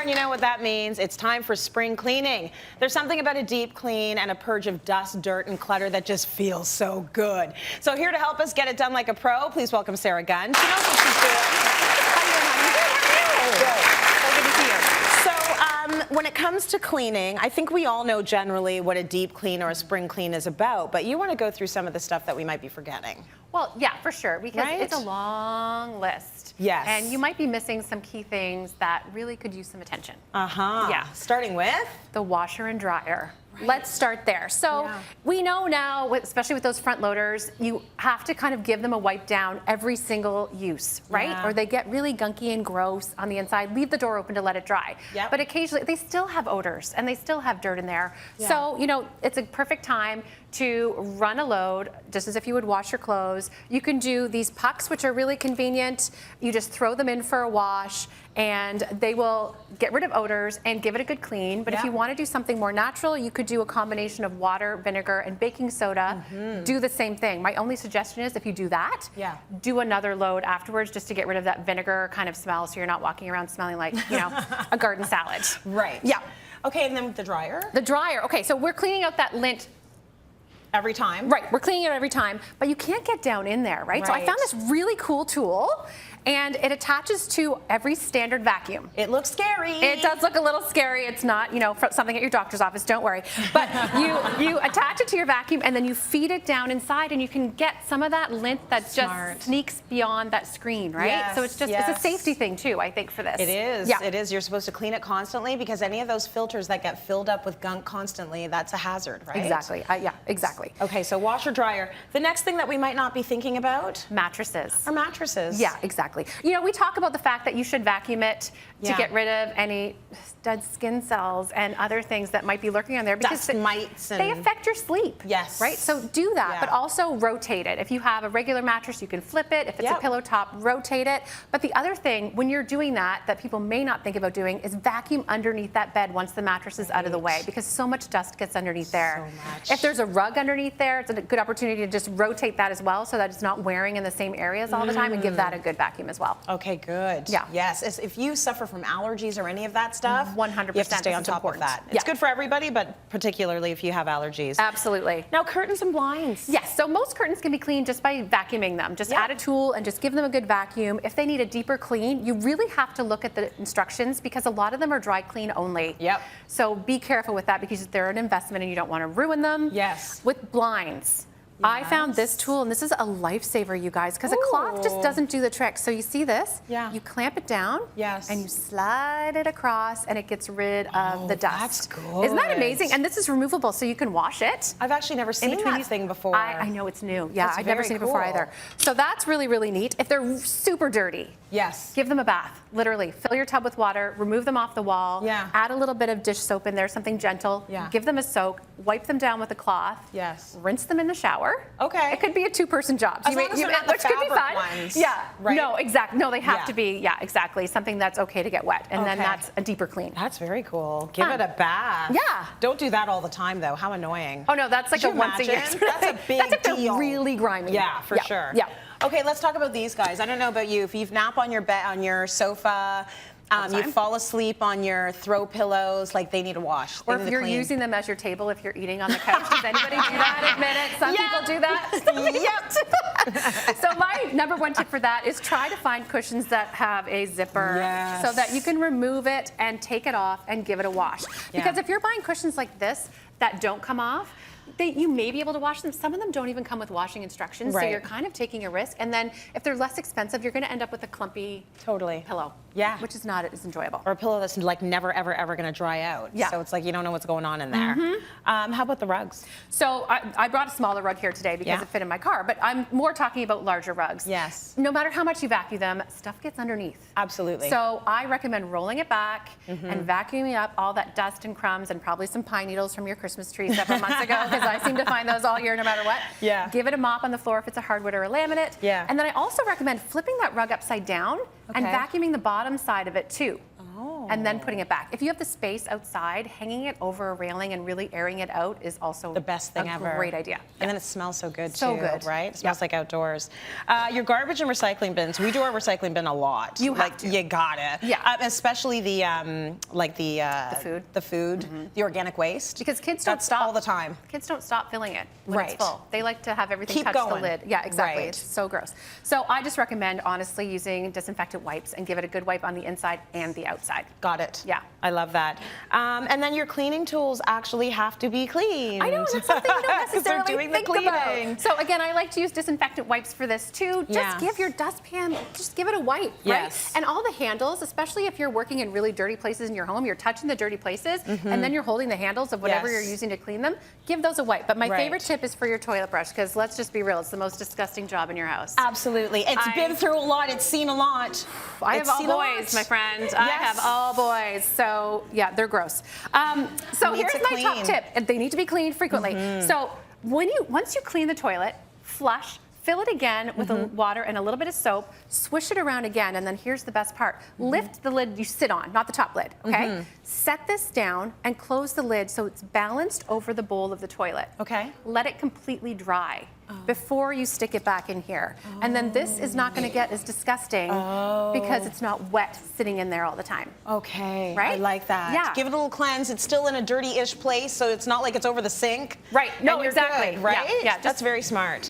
you know what that means. It's time for spring cleaning. There's something about a deep clean and a purge of dust, dirt, and clutter that just feels so good. So here to help us get it done like a pro, please welcome Sarah Gunn. She knows what she's doing. How you doing, honey? Good. How are you? Good. So good to see you. When it comes to cleaning, I think we all know generally what a deep clean or a spring clean is about, but you want to go through some of the stuff that we might be forgetting. Well, yeah, for sure, because Right? it's a long list. Yes. And you might be missing some key things that really could use some attention. Yeah. Starting with? The washer and dryer. Right. Let's start there. So we know now, especially with those front loaders, you have to kind of give them a wipe down every single use, right? Yeah. Or they get really gunky and gross on the inside. Leave the door open to let it dry. Yep. But occasionally they still have odors and they still have dirt in there. Yeah. So, you know, it's a perfect time to run a load, just as if you would wash your clothes. You can do these pucks, which are really convenient. You just throw them in for a wash and they will get rid of odors and give it a good clean. But if you want to do something more natural, you could do a combination of water, vinegar, and baking soda. Do the same thing. My only suggestion is if you do that, do another load afterwards just to get rid of that vinegar kind of smell so you're not walking around smelling like, you know, a garden salad. Right. Yeah. Okay, and then with the dryer? The dryer. Okay, so we're cleaning out that lint every time? Right, we're cleaning it every time, but you can't get down in there, right? So I found this really cool tool, and it attaches to every standard vacuum. It looks scary. It does look a little scary. It's not, you know, something at your doctor's office, don't worry. But you attach it to your vacuum, and then you feed it down inside, and you can get some of that lint that just sneaks beyond that screen, right? Yes, so it's just, it's a safety thing too, I think, for this. It is, yeah. It is. You're supposed to clean it constantly because any of those filters that get filled up with gunk constantly, that's a hazard, right? Exactly, yeah, exactly. Okay, so washer, dryer. The next thing that we might not be thinking about? Mattresses. Are mattresses. Yeah, exactly. You know, we talk about the fact that you should vacuum it to get rid of any dead skin cells and other things that might be lurking on there because dust mites and they affect your sleep. Yes. Right? So do that, but also rotate it. If you have a regular mattress, you can flip it. If it's a pillow top, rotate it. But the other thing, when you're doing that people may not think about doing is vacuum underneath that bed once the mattress is out of the way because so much dust gets underneath there. So much. If there's a rug underneath there, it's a good opportunity to just rotate that as well so that it's not wearing in the same areas all the time and give that a good vacuum as well. Okay, good. Yeah. Yes, if you suffer from allergies or any of that stuff, 100%, you have to stay on top of that. It's good for everybody, but particularly if you have allergies. Absolutely. Now, curtains and blinds. Yes, so most curtains can be cleaned just by vacuuming them. Just add a tool and just give them a good vacuum. If they need a deeper clean, you really have to look at the instructions because a lot of them are dry clean only. Yep. So be careful with that because they're an investment and you don't want to ruin them. Yes. With blinds. I found this tool, and this is a lifesaver, you guys, because a cloth just doesn't do the trick. So you see this? Yeah. You clamp it down. Yes. And you slide it across, and it gets rid of the dust. That's good. Isn't that amazing? And this is removable, so you can wash it. I've actually never seen that thing before. I know it's new. Yeah, I've never seen it before cool. either. So that's really, really neat. If they're super dirty, give them a bath. Literally, fill your tub with water, remove them off the wall. Yeah. Add a little bit of dish soap in there, something gentle. Yeah. Give them a soak. Wipe them down with a cloth. Yes. Rinse them in the shower. Okay. It could be a two-person job. As long as they're not the which could be fabric fun. ones. Yeah. Right? No, exactly. No, they have to be. Yeah, exactly. Something that's okay to get wet, and then that's a deeper clean. That's very cool. Give it a bath. Yeah. Don't do that all the time, though. How annoying. Oh no, that's like a once a year. That's a big that's if they're deal. really grimy. Yeah, for sure. Yeah. Okay, let's talk about these guys. I don't know about you. If you've nap on your bed, on your sofa, you fall asleep on your throw pillows, like they need a wash. Or if you're using them as your table, if you're eating on the couch. Does anybody do that? Admit it. Some people do that. Yep. So my number one tip for that is try to find cushions that have a zipper so that you can remove it and take it off and give it a wash. Because if you're buying cushions like this that don't come off, you may be able to wash them. Some of them don't even come with washing instructions, so you're kind of taking a risk. And then if they're less expensive, you're going to end up with a clumpy pillow. Yeah. Which is not as enjoyable. Or a pillow that's like never, ever, ever going to dry out. Yeah. So it's like you don't know what's going on in there. How about the rugs? So I brought a smaller rug here today because it fit in my car, but I'm more talking about larger rugs. Yes. No matter how much you vacuum them, stuff gets underneath. Absolutely. So I recommend rolling it back and vacuuming up all that dust and crumbs and probably some pine needles from your Christmas tree several months ago because I seem to find those all year no matter what. Yeah. Give it a mop on the floor if it's a hardwood or a laminate. Yeah. And then I also recommend flipping that rug upside down and vacuuming the bottom side of it too. and then putting it back. If you have the space outside, hanging it over a railing and really airing it out is also the best thing ever. Great idea. And then it smells so good So too, good. right? It smells like outdoors. Your garbage and recycling bins. We do our recycling bin a lot. You have to. You gotta. Yeah. Especially the food. the food, the organic waste. Because kids don't That's stop all the time. Kids don't stop filling it when Right. it's full. They like to have everything Keep touch going. the lid. Yeah, exactly. Right. It's so gross. So I just recommend honestly using disinfectant wipes and give it a good wipe on the inside and the outside. Got it. Yeah. I love that. And then your cleaning tools actually have to be clean. I know, that's something you don't necessarily doing think the cleaning. about. So again, I like to use disinfectant wipes for this too. Just Yeah. give your dustpan, just give it a wipe, Yes. right? And all the handles, especially if you're working in really dirty places in your home, you're touching the dirty places, and then you're holding the handles of whatever Yes. you're using to clean them, give those a wipe. But my Right. favorite tip is for your toilet brush, because let's just be real, it's the most disgusting job in your house. Absolutely. It's been through a lot. It's seen a lot. I have It's all seen a boys, lot. my friend. I Yes. have all boys. So yeah, they're gross. So Needs here's to my top clean. tip. They need to be cleaned frequently. So once you clean the toilet, flush, fill it again with water and a little bit of soap, swish it around again, and then here's the best part. Lift the lid you sit on, not the top lid, okay? Set this down and close the lid so it's balanced over the bowl of the toilet. Okay. Let it completely dry before you stick it back in here. And then this is not gonna get as disgusting because it's not wet sitting in there all the time. Okay. Right? I like that. Yeah. Give it a little cleanse. It's still in a dirty-ish place, so it's not like it's over the sink. Right. No, And you're exactly. good, right? Yeah, just That's very smart.